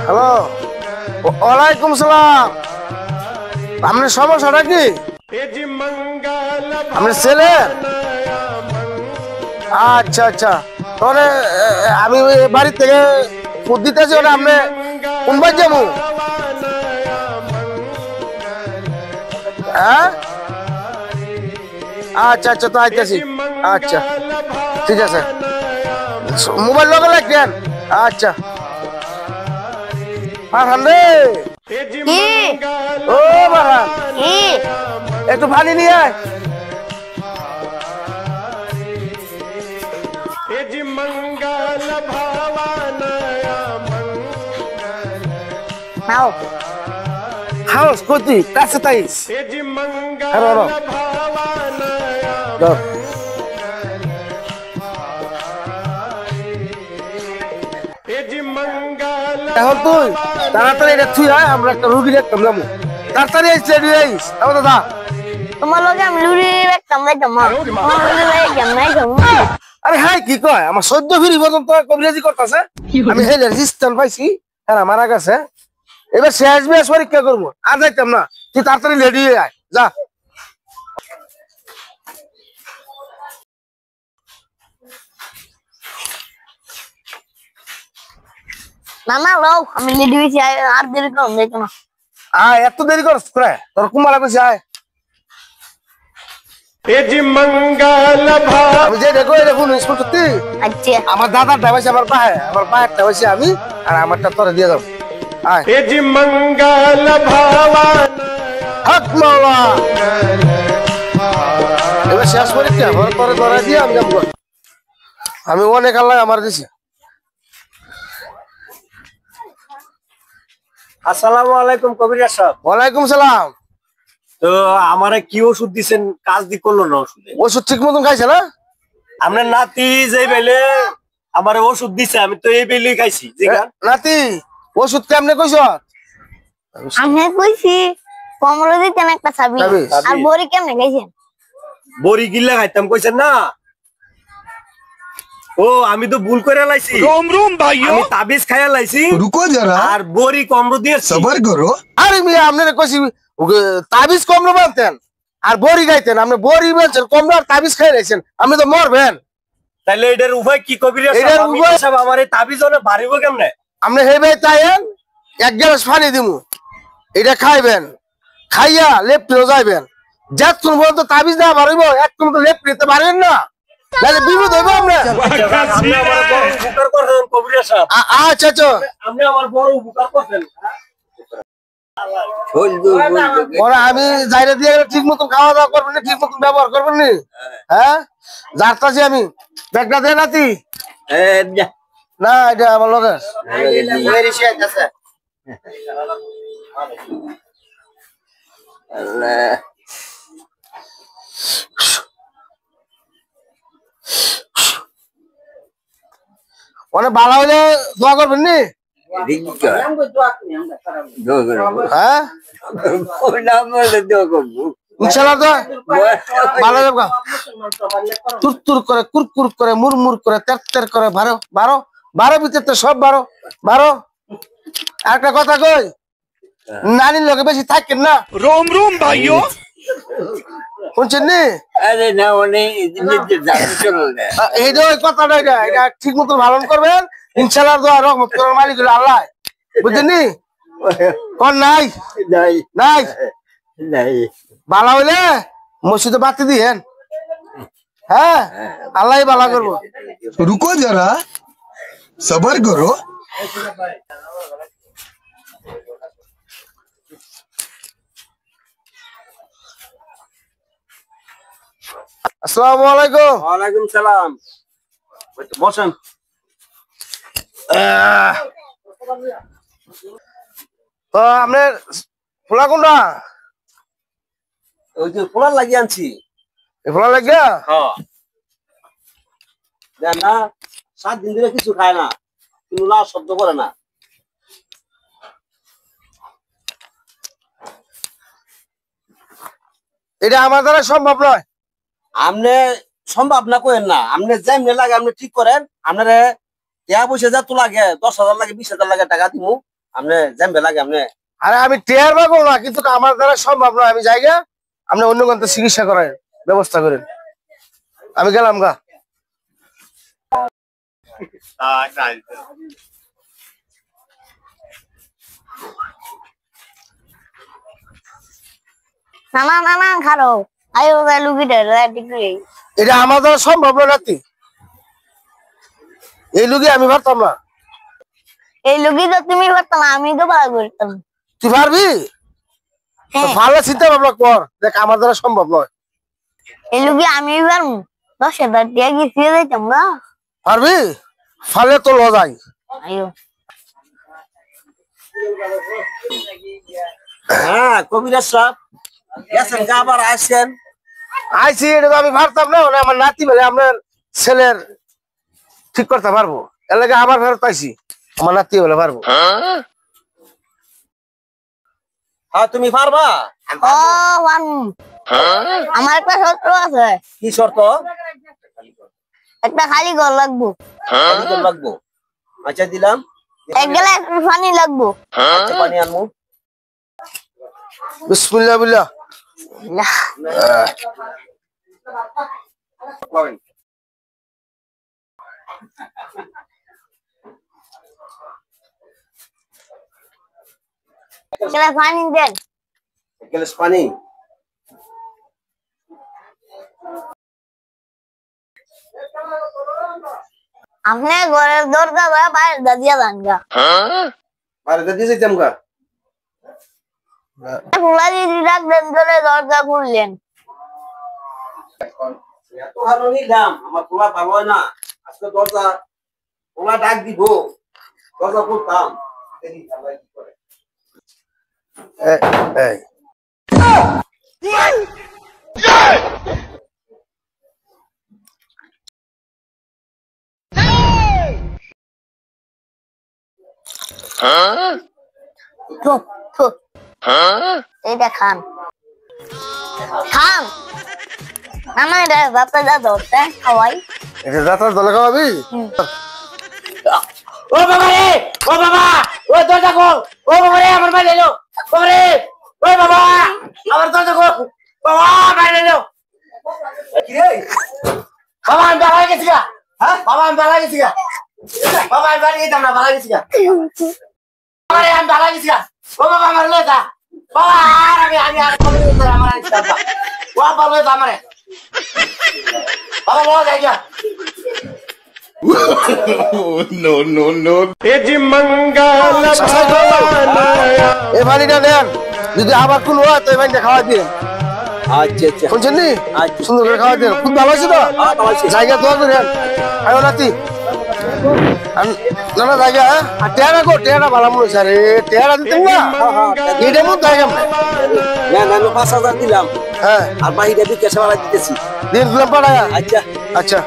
Hello, ওয়ালাইকুম সালাম। আপনার সমস্যাটা কি? আপনার ছেলে? আচ্ছা আচ্ছা, তাহলে আমি বাড়ি থেকে ফুট দিতেছি। ওটা আপনি কোন বাড়ি যাবো? হ্যাঁ, আচ্ছা আচ্ছা, তো আইতেছি। আচ্ছা ঠিক আছে, মোবাইল লগে লাগবেন। আচ্ছা ফারহান রে, ও ফারহান, একটু পানি নিয়ে আয়। হাউস কতি কাছে তাইস। এখন তুই তাড়াতাড়ি এটা তুই আয়, আমরা একটা রুগী দেখতাম যাবো। তাড়াতাড়ি আইসে আইস দাদা। তোমার লগে আমি লুরি রাখতাম আরে হ্যাঁ, কি কয় আমার 14 ফিরি পর্যন্ত কবিরাজি করতেছে। আমি হেলে রেজিস্ট্রেশন পাইছি, হ্যাঁ মারা গেছে। এবার শেষ বেশ পরীক্ষা করবো, আর যাইতাম না। তুই তাড়াতাড়ি রেডি হয়ে আয়, যা। না না লও, আমি লেডি হইছি, আর দেরি করুন যাইতো না। আয়, এত দেরি করছ করে? তোর কুমারা কইছি আয়। আমি যে দেখো দেখুন স্কুটি, আচ্ছা আমার দাদার ডাবাইছে, আমার পায়ের ডাবাইছে আমি, আর আমারটা তোরে দিয়ে যাবো। আয় হক মাওলা, এবার শেষ পরীক্ষা পরে ধরাই দিয়ে আমি যাবো। আমি অনেক আল্লাহ আমার দিছি। আসসালামু আলাইকুম কবির সাহেব। ওয়ালাইকুম সালাম। তো আমারে কি ওষুধ দিছেন? কাজ দি করলো না ওষুধে? ওষুধ ঠিক মতন খাইছে না? আপনার নাতি যে বেলে আমারে ওষুধ দিছে, আমি তো এই বেলেই খাইছি। নাতি ওষুধ কেমনে কইছ? আমি কইছি কমলা দিতেন একটা চাবি, আর বড়ি কেমনে খাইছেন? বড়ি গিল্লা খাইতাম কইছেন না? ও আমি তো ভুল করে লাইছি। আমি তাবিজ খাইয়া লাইছি। रुको जरा, আর বড়ি কমরো দিয়ে सबर करो। আরে মিয়া, আপনারা কইছি তাবিজ কমরা বানতেন আর বড়ি গাইতেন। আপনি বড়ি বানছেন, কমরা আর তাবিজ খাই রাখছেন, আপনি তো মরবেন। তাইলে এটার উপায় কি কবির এটার উপায় সাহেব? আমার এই তাবিজ হলে বাড়িব কেমনে? আপনি হেবে তাইয়েন, এক গ্লাস পানি দিমু, এটা খাইবেন, খাইয়া লেপ ফিরে যাইবেন। যতক্ষণ পর্যন্ত তাবিজ না বাড়িব একদম তো লেপ নিতে পারবেন না, নাহলে বিপদ হইব আপনার। আপনি আমার বড় উপকার করছেন কবির সাহেব। আচ্ছা আচ্ছা, আপনি আমার বড় উপকার করছেন। ওরা আমি যাইরে দিয়ে গেলে ঠিক মতন খাওয়া দাওয়া করবেন, ঠিক মতন ব্যবহার করবেন নি। হ্যাঁ যারতাছি আমি, ব্যাগটা দে নাতি। না এটা আমার লোকের। অনেক ভালো হইলে দোয়া করবেন নি। হ্যাঁ ইনশাআল্লাহ তো ভালো যাবে। তুর করে, কুরকুর করে, মুরমুর করে, তের করে, বারো ভিতরে সব বারো। একটা কথা কই, নানির লোকে বেশি থাকেন না। रोम रोम भाइयों। শুনছেন নি? এই যে ওই কথাটা, এটা ঠিক মতো পালন করবেন। ইনশাআল্লাহ দোয়া রহমত করার মালিক হলো আল্লাহ, বুঝছেন নি? কোন নাই নাই ভালো হইলে মসজিদে বাতি দিয়েন। হ্যাঁ আল্লাহ ভালো করবো। रुको जरा, सबर करो। আসসালামু আলাইকুম। ওয়ালাইকুম সালাম। বসেন। তো আপনার ফোলা কোনটা? ওই যে ফোলার লাগিয়ে আনছি। ফোলা লাগিয়া? দেখ না, 7 দিন ধরে কিছু খায় না, কিন্তু না শব্দ করে না। এটা আমার দ্বারা সম্ভব নয়। আপনি সম্ভব না করেন না, আপনি যেমনি লাগে আপনি ঠিক করেন। আপনারে টিয়া পয়সা যা তো লাগে 10,000 লাগে 20,000 লাগে টাকা দিমু আপনি জানবে লাগে আপনি আরে আমি টেয়ার পাবো না, কিন্তু আমার দ্বারা সম্ভব নয়। আমি জায়গা আপনি অন্য কোন চিকিৎসা করার ব্যবস্থা করেন। আমি গেলাম গা। নানা নানা খারো আয়ো লুকিটা ডিগ্রি এটা আমার দ্বারা সম্ভব নয় নাতি। এই লুকি আমি পারতাম না। এই লুকি তো তুমি পারতাম না, আমি তো ভালো করতাম। তুই পারবি? ভালো চিন্তা ভাবনা কর, দেখ আমার দ্বারা সম্ভব নয়। এই লুকি আমি পারবো, 10,000 টাকা কি ফিরে যাইতাম না। পারবি? ফালে তো লজাই। আয়ো হ্যাঁ কবিরাজ সাহেব গেছেন কা আবার আসেন আইসি, এটা তো আমি পারতাম না। মানে আমার নাতি বলে আপনার ছেলের ঠিক করতে পারবো, এর লাগে আবার ফেরত পাইছি। আমার নাতি বলে পারবো। হ্যাঁ তুমি পারবা ও ওয়ান আমার একটা শর্ত আছে। কি শর্ত একটা খালি ঘর লাগবো, কত লাগবো আচ্ছা দিলাম এক গ্লাস পানি লাগবো। আচ্ছা পানি আনমু বিসমিল্লাহ বিল্লাহ। গ্লাস পানি দেন। এক গ্লাস পানি আপনি ঘরের দরজা বাইরে দাদিয়া যান গা, আরে দাদি যাইতাম গা খোলা দিয়ে রাখবেন, ধরে দরজা খুললেন। এত ভালো নিলাম আমার পোলা ভালো হয় না আজকে দরজা পোলা ডাক দিব দরজা খুলতাম দেখি আল্লাহ কি করে এই থু, থু। এইটা খান খান আমার বাপা দাদা খাওয়াই। এটা যাত্রা দলে খাওয়াবি? ও বাবা রে ও বাবা ও দরজা খোল ও বাবা রে আমার বাইরে এলো বাবা রে ও বাবা আমার দরজা খোল বাবা বাইরে এলো কি রে বাবা আমি বাবা গেছি গা হ্যাঁ বাবা আমি বাবা গেছি গা বাবা আমি বাড়ি গেতাম না বাবা গেছি গা বাবা রে আমি বাবা গেছি গা ও বাবা আমার লয়ে যা বাবা আর আমি আর কবে দিতে আমার ইচ্ছা ও বাবা লয়ে যা আমারে বাবা লয়ে যাই যা no, no, no. এই পানিটা নেন, যদি আবার কোন হয় তো এই পানিটা খাওয়া দিয়ে আচ্ছা আচ্ছা শুনছেন নি? আচ্ছা। সুন্দর করে খাওয়া দিয়ে খুব ভালো হয়েছে তো। ভালো হয়েছে। জায়গা দোয়া করেন আয়ো নাতি। না না জায়গা আর টেয়ারা কো টেয়ারা ভালো মনে হচ্ছে। আরে টেয়ারা দিতেন না এইটার মধ্যে জায়গা না না আমি 5,000 দিলাম হ্যাঁ আর বাহিরে বিকাশ বাড়া দিতেছি দিন দিলাম পাড়ায়। আচ্ছা আচ্ছা